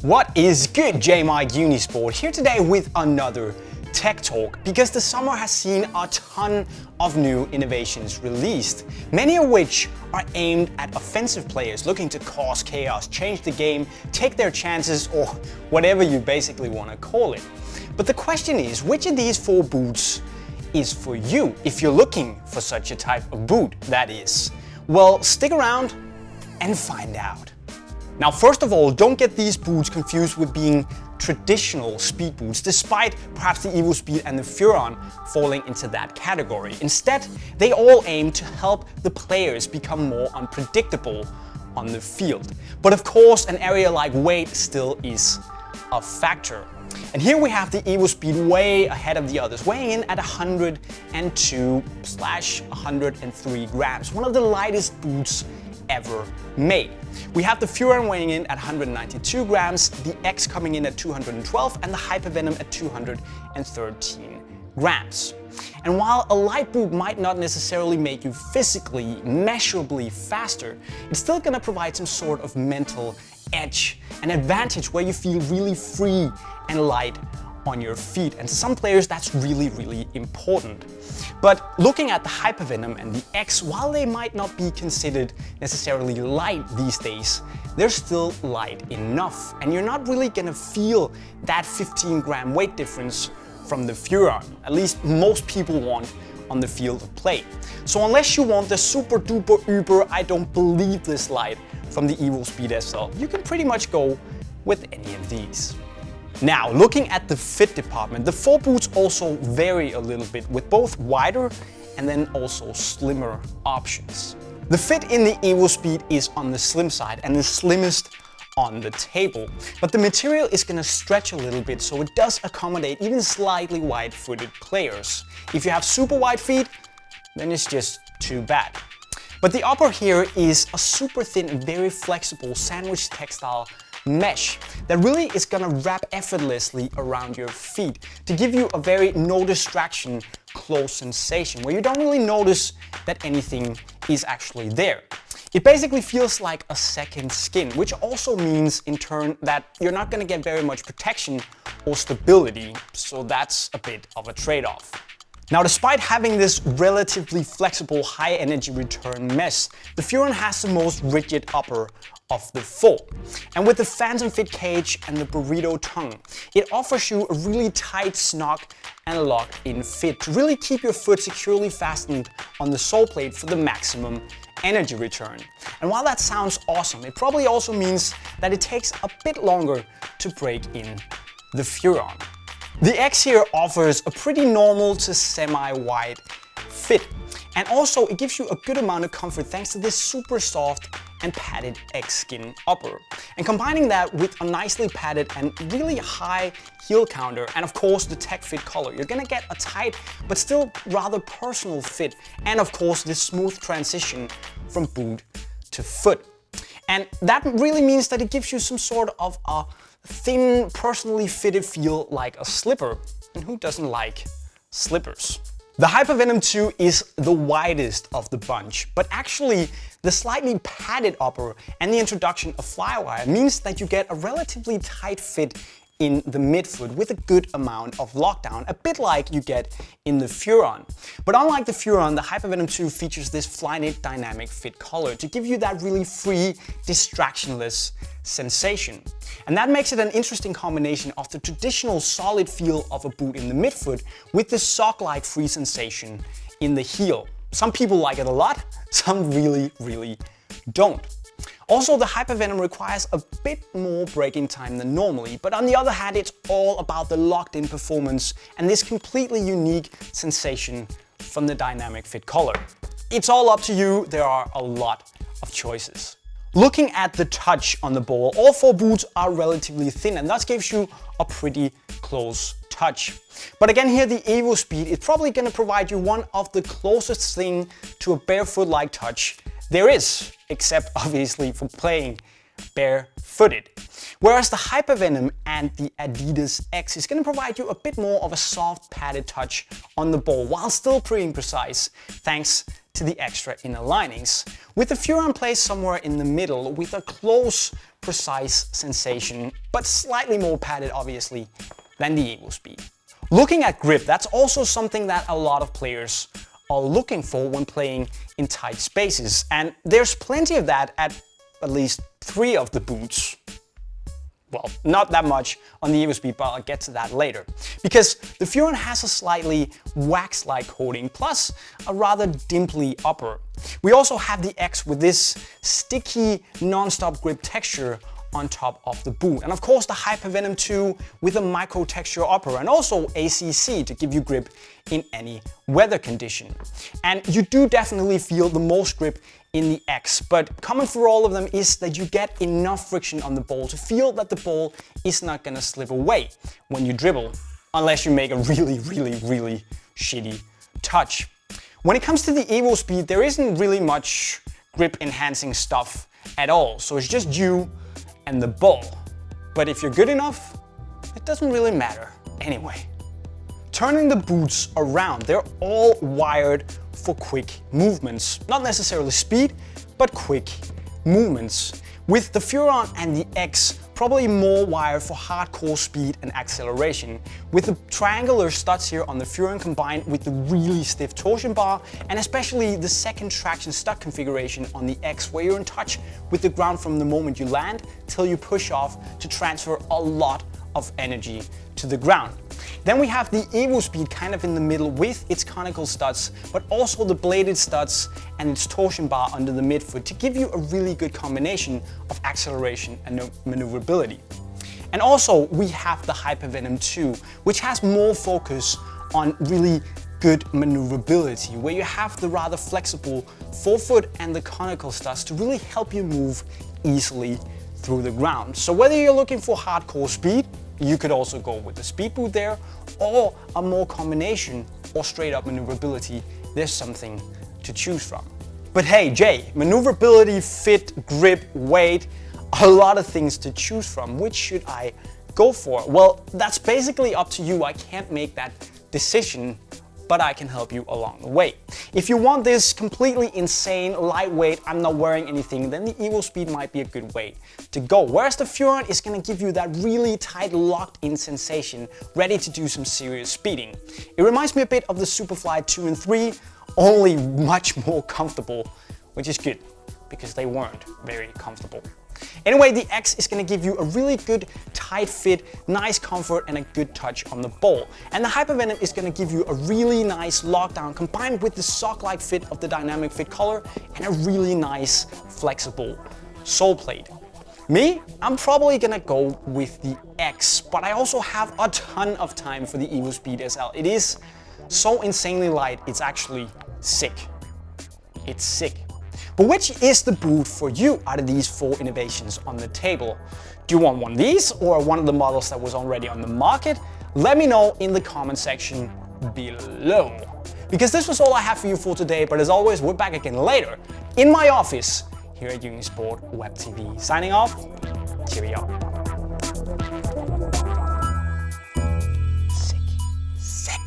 What is good, J-Mike Unisport here today with another tech talk, because the summer has seen a ton of new innovations released, many of which are aimed at offensive players looking to cause chaos, change the game, take their chances, or whatever you basically want to call it. But the question is, which of these 4 boots is for you, if you're looking for such a type of boot, that is? Well, stick around and find out. Now, first of all, don't get these boots confused with being traditional speed boots, despite perhaps the evoSPEED and the Furon falling into that category. Instead, they all aim to help the players become more unpredictable on the field. But of course, an area like weight still is a factor. And here we have the evoSPEED way ahead of the others, weighing in at 102/103 grams, one of the lightest boots ever made. We have the Furon weighing in at 192 grams, the X coming in at 212, and the Hypervenom at 213 grams. And while a light boot might not necessarily make you physically, measurably faster, it's still going to provide some sort of mental edge, an advantage where you feel really free and light on your feet. And to some players, that's really, really important. But looking at the Hypervenom and the X, while they might not be considered necessarily light these days, they're still light enough. And you're not really gonna feel that 15-gram weight difference from the Furon. At least most people want on the field of play. So unless you want the super duper uber, I don't believe this light from the evoSPEED SL, you can pretty much go with any of these. Now, looking at the fit department, the 4 boots also vary a little bit, with both wider and then also slimmer options. The fit in the evoSPEED is on the slim side and the slimmest on the table, but the material is going to stretch a little bit, so it does accommodate even slightly wide-footed players. If you have super wide feet, then it's just too bad. But the upper here is a super thin, very flexible sandwich textile mesh that really is gonna wrap effortlessly around your feet to give you a very no distraction close sensation where you don't really notice that anything is actually there. It basically feels like a second skin, which also means in turn that you're not gonna get very much protection or stability, so that's a bit of a trade-off. Now, despite having this relatively flexible high energy return mesh, the Furon has the most rigid upper of the 4. And with the phantom fit cage and the burrito tongue, it offers you a really tight snug and locked in fit to really keep your foot securely fastened on the sole plate for the maximum energy return. And while that sounds awesome, it probably also means that it takes a bit longer to break in the Furon. The X here offers a pretty normal to semi-wide fit, and also it gives you a good amount of comfort thanks to this super soft and padded X skin upper. And combining that with a nicely padded and really high heel counter, and of course the tech fit color, you're gonna get a tight but still rather personal fit, and of course this smooth transition from boot to foot. And that really means that it gives you some sort of a thin, personally fitted feel like a slipper. And who doesn't like slippers? The Hypervenom II is the widest of the bunch, but actually the slightly padded upper and the introduction of Flywire means that you get a relatively tight fit in the midfoot with a good amount of lockdown, a bit like you get in the Furon. But unlike the Furon, the Hypervenom II features this Flyknit dynamic fit collar to give you that really free, distractionless sensation. And that makes it an interesting combination of the traditional solid feel of a boot in the midfoot with the sock-like free sensation in the heel. Some people like it a lot, some really, really don't. Also, the Hypervenom requires a bit more braking time than normally, but on the other hand, it's all about the locked-in performance and this completely unique sensation from the dynamic fit collar. It's all up to you, there are a lot of choices. Looking at the touch on the ball, all 4 boots are relatively thin and thus gives you a pretty close touch. But again here, the evoSPEED is probably going to provide you one of the closest thing to a barefoot-like touch there is, except obviously for playing barefooted. Whereas the Hypervenom and the Adidas X is going to provide you a bit more of a soft padded touch on the ball while still pretty precise thanks to the extra inner linings. With the Furon placed somewhere in the middle with a close precise sensation, but slightly more padded obviously than the evoSPEED. Looking at grip, that's also something that a lot of players are looking for when playing in tight spaces, and there's plenty of that at least 3 of the boots. Well, not that much on the evoSPEED, but I'll get to that later. Because the Furon has a slightly wax-like coating, plus a rather dimply upper. We also have the X with this sticky, non-stop grip texture on top of the boot. And of course the Hypervenom II with a micro texture upper, and also ACC to give you grip in any weather condition. And you do definitely feel the most grip in the X, but common for all of them is that you get enough friction on the ball to feel that the ball is not gonna slip away when you dribble, unless you make a really shitty touch. When it comes to the evoSPEED, there isn't really much grip enhancing stuff at all, so it's just you and the ball. But if you're good enough, it doesn't really matter anyway. Turning the boots around, they're all wired for quick movements. Not necessarily speed, but quick movements. With the Furon and the X, probably more wired for hardcore speed and acceleration. With the triangular studs here on the Furon combined with the really stiff torsion bar, and especially the second traction stud configuration on the X, where you're in touch with the ground from the moment you land till you push off to transfer a lot of energy to the ground. Then we have the evoSPEED kind of in the middle with its conical studs, but also the bladed studs and its torsion bar under the midfoot to give you a really good combination of acceleration and maneuverability. And also we have the Hypervenom II, which has more focus on really good maneuverability, where you have the rather flexible forefoot and the conical studs to really help you move easily through the ground. So whether you're looking for hardcore speed, you could also go with the speed boot there, or a more combination or straight up maneuverability. There's something to choose from. But hey Jay, maneuverability, fit, grip, weight, a lot of things to choose from. Which should I go for? Well, that's basically up to you. I can't make that decision, but I can help you along the way. If you want this completely insane, lightweight, I'm not wearing anything, then the evoSPEED might be a good way to go. Whereas the Furon is gonna give you that really tight, locked-in sensation, ready to do some serious speeding. It reminds me a bit of the Superfly 2 and 3, only much more comfortable, which is good, because they weren't very comfortable. Anyway, the X is going to give you a really good tight fit, nice comfort, and a good touch on the ball. And the Hypervenom is going to give you a really nice lockdown combined with the sock-like fit of the dynamic fit collar and a really nice flexible sole plate. Me, I'm probably going to go with the X, but I also have a ton of time for the evoSPEED SL. It is so insanely light, it's actually sick. It's sick. But which is the boot for you out of these 4 innovations on the table? Do you want one of these or one of the models that was already on the market? Let me know in the comment section below. Because this was all I have for you for today, but as always, we're back again later in my office here at Unisport Web TV. Signing off, cheerio. Sick, sick.